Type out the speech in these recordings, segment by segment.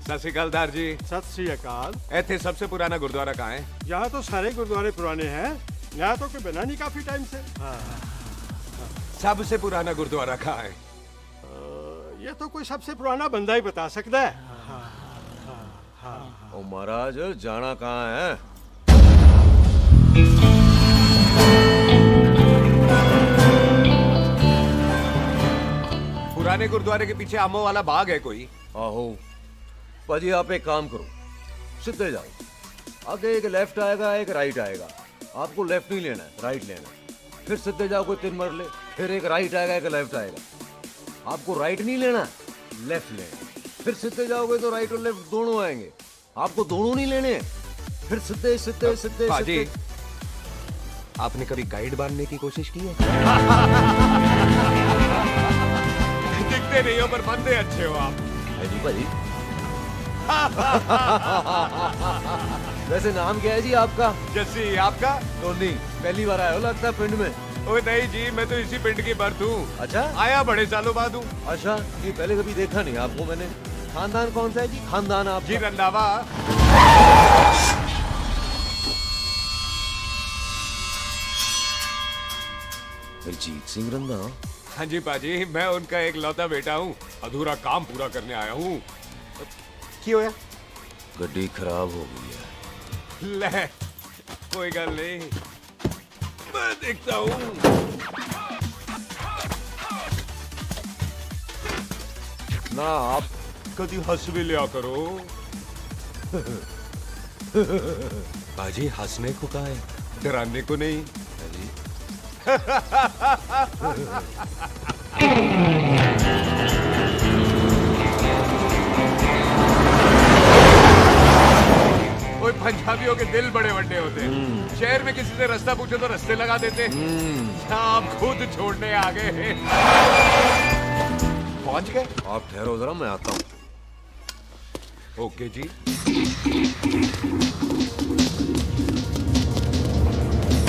सत श्री अकाल दार जी। सत श्री अकाल। इत्थे सबसे पुराना गुरुद्वारा कहाँ है? यहाँ तो सारे गुरुद्वारे पुराने हैं, नया तो कोई बना नहीं काफी टाइम से। सबसे पुराना गुरुद्वारा कहाँ है? ये तो कोई सबसे पुराना बंदा ही बता सकता है। ओ महाराज जाना कहाँ है? पुराने गुरुद्वारे के पीछे आमों वाला बाग है कोई? आहो पाजी, आप एक काम करो, सीधे जाओ, आगे एक लेफ्ट आएगा एक राइट आएगा, आपको लेफ्ट नहीं लेना है, राइट लेना है। फिर सीधे जाओ कोई 3 मरले, फिर एक राइट आएगा एक लेफ्ट आएगा, आपको राइट नहीं लेना, लेफ्ट लेना। फिर सीधे जाओगे तो राइट और लेफ्ट दोनों आएंगे, आपको दोनों नहीं लेने। फिर सीधे सीधे सीधे पाजी, सीधे। आपने कभी गाइड बनने की कोशिश की है? दिखते नहीं हो पर बनते अच्छे हो आप। है जी भाजी। वैसे नाम क्या है जी आपका? जस्सी, आपका? टोनी। पहली बार आए हो लगता है पिंड में। ओए नहीं जी, मैं तो इसी पिंड की बर्थ हूँ। अच्छा, आया बड़े सालों बाद हूँ। अच्छा, ये पहले कभी देखा नहीं आपको मैंने। खानदान कौन सा है जी? खानदान आप जी रंधावा। अरिजीत सिंह रंधावा। हाँ जी पाजी, मैं उनका एक लौता बेटा हूँ, अधूरा काम पूरा करने आया हूँ। क्यों है? गड्डी खराब हो गई है। ले, कोई गल नहीं, मैं देखता हूँ। ना आप कभी हंस भी लिया करो। पाजी हंसने को कहा है, डराने को नहीं। जी कोई पंजाबियों के दिल बड़े बड़े होते हैं। शहर में किसी से रास्ता पूछो तो रास्ते लगा देते। आप खुद छोड़ने आ गए। पहुंच गए? आप ठहरो जरा, मैं आता हूँ। ओके जी।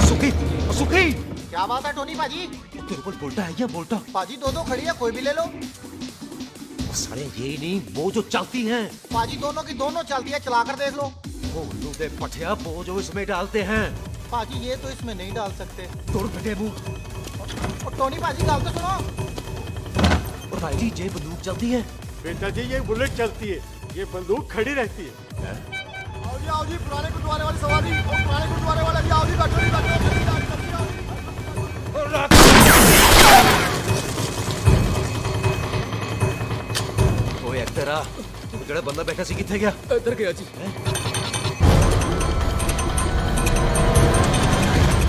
सुखी, सुखी। क्या बात है टोनी पाजी? तेरे ऊपर बोलता है या बोलता? पाजी दो खड़ी है, कोई भी ले लो। सारे ये नहीं, वो जो चलती हैं। पाजी दोनों की दोनों चलती है, चला कर देख लो। वो लूटे पठिया, वो जो इसमें डालते हैं। पाजी ये तो इसमें नहीं डाल सकते। तोड़ फटे मुंह। और टोनी पाजी गाल तो सुनो। और भाई जी ये बंदूक चलती है? बेटा जी ये बुलेट चलती है, ये बंदूक खड़ी रहती है। आओ जी पुराने गुरुद्वारे वाली सवारी, पुराने गुरुद्वारे वाले भी आओ जी, बैठो जी, बैठो। ओए एक्टर आ, जेड़ा बंदा बैठा सी किथे गया? इधर गया जी।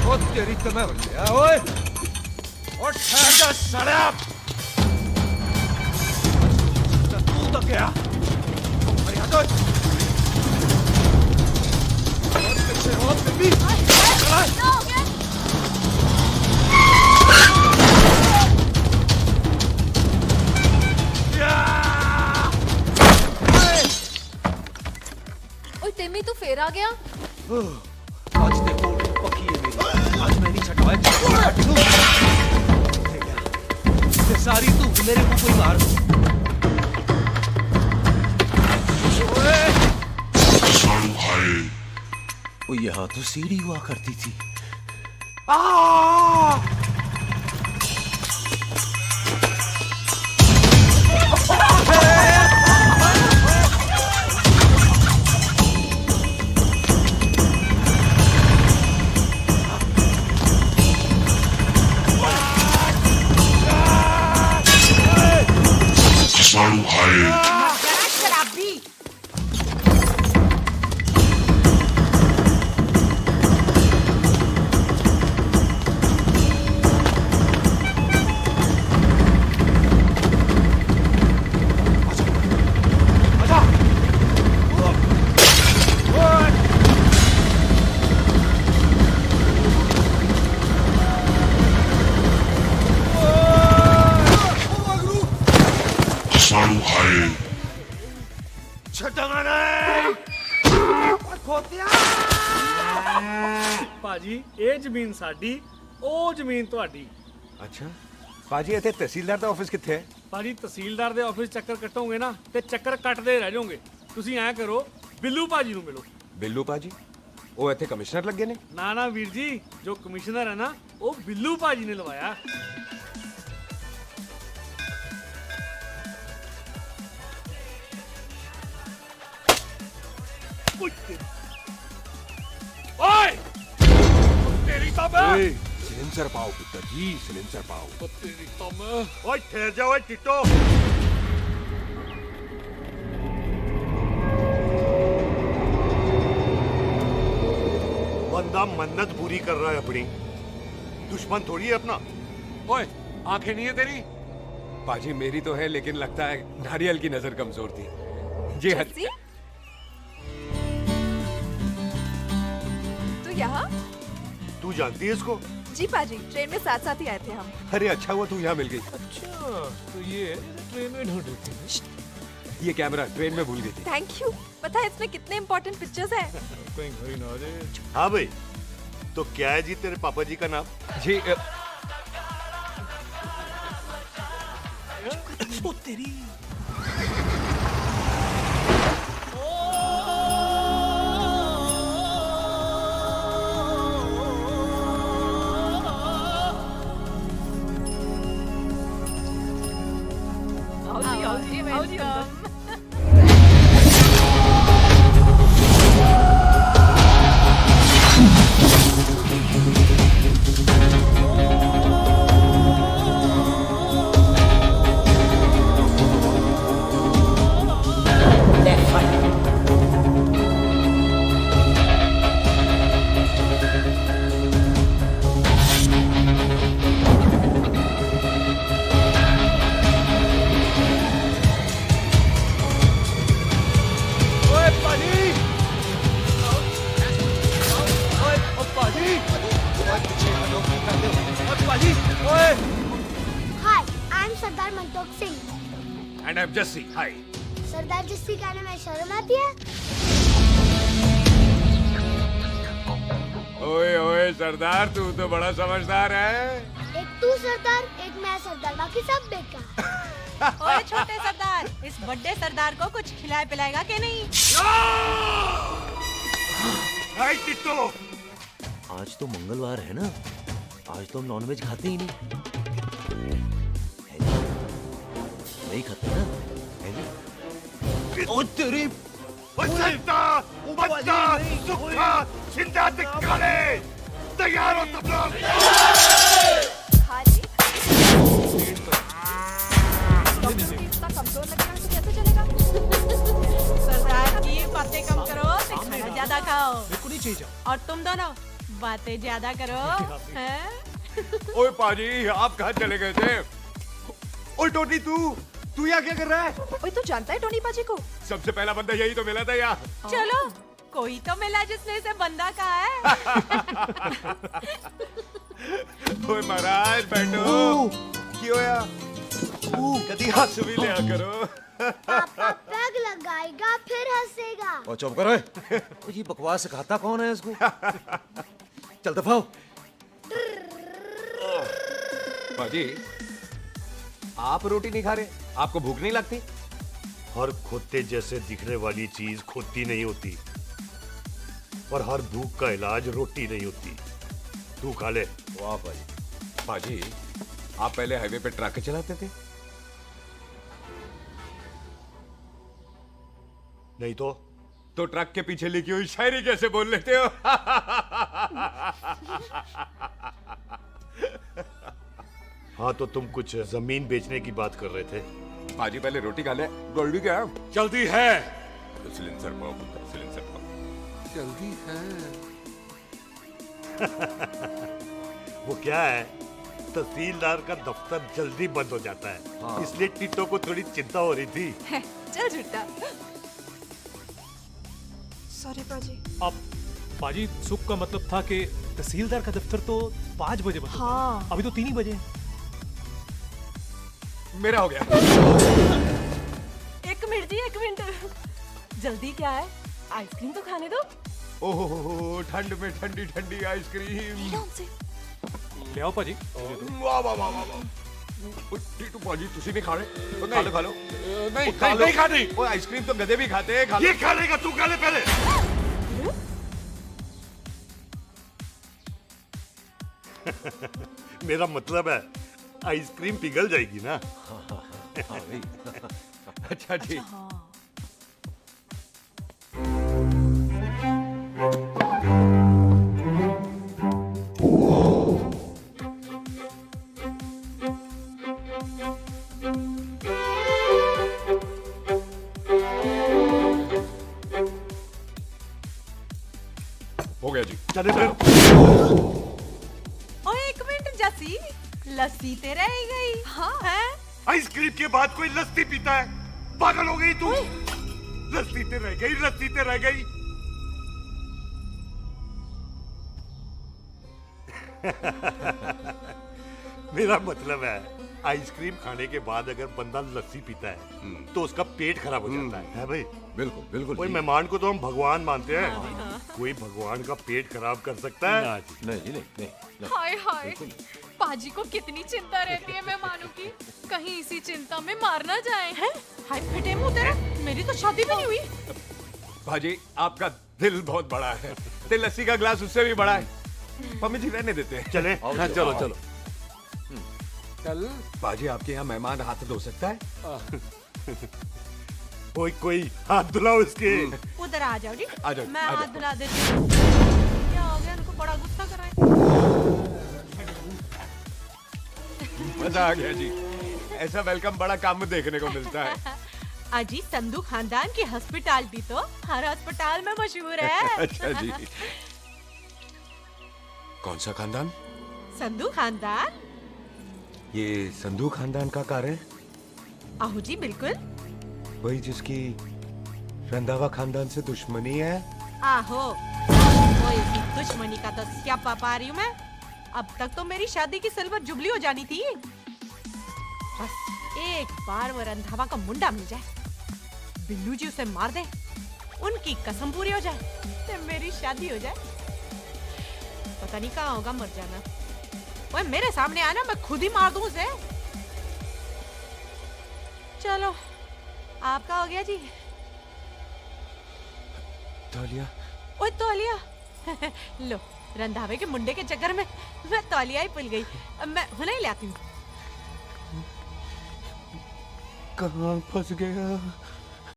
ओ तेरी तो मैं बल्ले ओए, और ठहर जा साला। तू तो क्या? अरे हटो। और पीछे हो बेबी। चला। टिम्मी तू फिर आ गया? आज देखो पकी है मेरी, आज मैं नहीं छटवाया। ये सारी तू मेरे मुंह पे मार। वो यहाँ तो सीढ़ी हुआ करती थी। शराबी। ਭਾਜੀ ਇਹ ਜ਼ਮੀਨ ਸਾਡੀ, ਉਹ ਜ਼ਮੀਨ ਤੁਹਾਡੀ। अच्छा पाजी इतने तहसीलदार का ऑफिस किथे है? ਭਾਜੀ ਤਹਿਸੀਲਦਾਰ ਦੇ ਆਫਿਸ ਚੱਕਰ ਕੱਟੋਗੇ ਨਾ ਤੇ ਚੱਕਰ ਕੱਟਦੇ ਰਹਿ ਜਾਓਗੇ। ਤੁਸੀਂ ਐਂ ਕਰੋ ਬਿੱਲੂ ਭਾਜੀ ਨੂੰ ਮਿਲੋ। ਬਿੱਲੂ ਭਾਜੀ ਉਹ ਇੱਥੇ ਕਮਿਸ਼ਨਰ ਲੱਗੇ ਨੇ? ਨਾ ਵੀਰ ਜੀ, ਜੋ ਕਮਿਸ਼ਨਰ ਹੈ ਨਾ ਉਹ ਬਿੱਲੂ ਭਾਜੀ ਨੇ ਲਵਾਇਆ। ਓਏ ਤੇਰੀ ਤਾਂ ਮੈਂ सिलेंसर पाओ पुत्र जी, सिलेंसर पाओ। तेरी तो मैं ओए ठहर जा ओए टिट्टो। बंदा मन्नत पूरी कर रहा है अपनी, दुश्मन थोड़ी है अपना। ओए आंखें नहीं है तेरी? पाजी मेरी तो है, लेकिन लगता है नारियल की नजर कमजोर थी। जी हाँ। जस्सी? तू यहाँ? तू जानती है इसको? जी पाजी, ट्रेन में साथ साथ ही आए थे हम। अरे अच्छा हुआ तू यहाँ मिल गई। अच्छा तो ये ट्रेन में ढूंढ रही थी। ये कैमरा ट्रेन में भूल गई थी। Thank you. पता है इसमें कितने इम्पोर्टेंट पिक्चर्स हैं। कहीं घर ही ना आ जाए। हाँ भाई, तो क्या है जी तेरे पापा जी का नाम? जी ओ तेरी Hi, I'm Sardar Mantok Singh. And I am Jassi. Hi. Sardar Jassi कहने में शर्म आती है? ओए ओए सरदार, तू तो बड़ा समझदार है। एक तू सरदार, एक मैं सरदार, बाकी सब बेकार। ओए छोटे सरदार, इस बड़े सरदार को कुछ खिलाए पिलाएगा कि नहीं? हाय टिट्टो, आज तो मंगलवार है ना, आज तो हम नॉनवेज खाते ही नहीं। है जी? नहीं खाते ना? है जी? ओ तेरी बच्चा, बच्चा, सुखा, जिंदा दिखाले, तैयार हो सब लोग। हाँ जी। डॉक्टर इतना कमजोर लग रहा है तो कैसे चलेगा? सरदार की बातें कम करो, तो खाना ज्यादा खाओ। मेरे को नहीं चाहिए। और तुम दोनों बातें ज्यादा करो, हैं? ओए पाजी, आप कहाँ चले गए थे? ओए टोनी, तू यहाँ क्या कर रहा है? ओए तू जानता है टोनी पाजी को? सबसे पहला बंदा यही तो मिला था यहाँ। चलो कोई तो मिला जिसने इसे बंदा कहा है। ओए महाराज बैठो। क्यों या? कभी हंस भी लिया करो। पापा पैग लगाएगा फिर हंसेगा। ओ चुप करो। ये बकवास सिखाता कौन है इसको? चल दफाओ। पाजी, आप रोटी नहीं खा रहे? आपको भूख नहीं लगती? हर खोते जैसे दिखने वाली चीज खोती नहीं होती, और हर भूख का इलाज रोटी नहीं होती। तू खा ले। वाह भाई। पाजी, आप पहले हाईवे पे ट्रक चलाते थे? नहीं तो ट्रक के पीछे लिखी हुई शायरी कैसे बोल लेते हो? हाँ, तो तुम कुछ जमीन बेचने की बात कर रहे थे। पाजी पहले रोटी खा ले। गोल्डी क्या? जल्दी है। सिलेंसर पाओ, सिलेंसर पाओ। जल्दी है। वो क्या है, तहसीलदार का दफ्तर जल्दी बंद हो जाता है। हाँ। इसलिए टिट्टो को थोड़ी चिंता हो रही थी। चल झूठा। सॉरी पाजी। अब पाजी, सुख का मतलब था कि तहसीलदार का दफ्तर तो 5 बजे बंद होता है। हाँ। अभी तो 3 ही बजे हैं। मेरा हो गया। एक मिनट जी, एक मिनट। जल्दी क्या है? आइसक्रीम तो खाने दो। ओह, ठंड में ठंडी ठंडी आइसक्रीम। ले लो उनसे। ले आओ पाजी। वाह वाह वाह वाह। टीटू पाजी तुसी नहीं खा रहे? खा लो खा लो। नहीं खा लो। नहीं खानी। वो आइसक्रीम तो गधे भी खाते हैं, खा लो। ये खा लेगा, तू खा ले पहले। मेरा मतलब है आइसक्रीम पिघल जाएगी ना। हाँ भाई। अच्छा ठीक। हो गया जी। चले फिर। ओ एक मिनट जसी, लस्सी ते रह गई। हाँ है। आइसक्रीम के बाद कोई लस्सी पीता है? पागल हो गई तू? लस्सी ते रह गई, लस्सी ते रह गई। मेरा मतलब है आइसक्रीम खाने के बाद अगर बंदा लस्सी पीता है तो उसका पेट खराब हो जाता है भाई? बिल्कुल बिल्कुल कोई ठीक। मेहमान को तो हम भगवान मानते हैं, कोई भगवान का पेट खराब कर सकता है? नहीं जी नहीं नहीं, नहीं। हाय हाय, पाजी को कितनी चिंता रहती है मेहमानों की, कहीं इसी चिंता में मार ना जाए। हैं? हाय फिटे मुंह तेरा, मेरी तो शादी भी नहीं हुई। भाजी आपका दिल बहुत बड़ा है, ते लस्सी का ग्लास उससे भी बड़ा है। मम्मी जी रहने देते हैं। चले। आओ, हाँ, चलो आओ। चलो। कल बाजी आपके यहाँ मेहमान हाथ धो सकता है? कोई हाथ धुलाओ इसके। उधर आ जाओ जी, आ जाओ, मैं आ हाथ जाओ। धुला देती हूँ। क्या हो गया, इनको बड़ा गुस्सा कर रहे हैं। मजा आ गया जी, ऐसा वेलकम बड़ा काम में देखने को मिलता है। अजी संधू खानदान की हॉस्पिटैलिटी तो हर अस्पताल में मशहूर है। अच्छा जी। कौन सा खानदान? संधू खानदान। ये संधू खानदान का कार है? आहू जी बिल्कुल। वही जिसकी रंधावा खानदान से दुश्मनी है? आहो, वो इसी दुश्मनी का तो स्यापा पा रही हूँ मैं। अब तक तो मेरी शादी की सिल्वर जुबली हो जानी थी। बस एक बार वो रंधावा का मुंडा मिल जाए, बिल्लू जी उसे मार दे, उनकी कसम पूरी हो जाए, तो मेरी शादी हो जाए। पता नहीं कहाँ होगा मर जाना। वो मेरे सामने आना, मैं खुद ही मार दूं उसे। चलो आपका हो गया जी। तौलिया? ओए तौलिया। लो, रंधावे के मुंडे के चक्कर में मैं तौलिया ही भूल गई। अब मैं हुने ही ले आती हूँ। कहाँ फंस गया?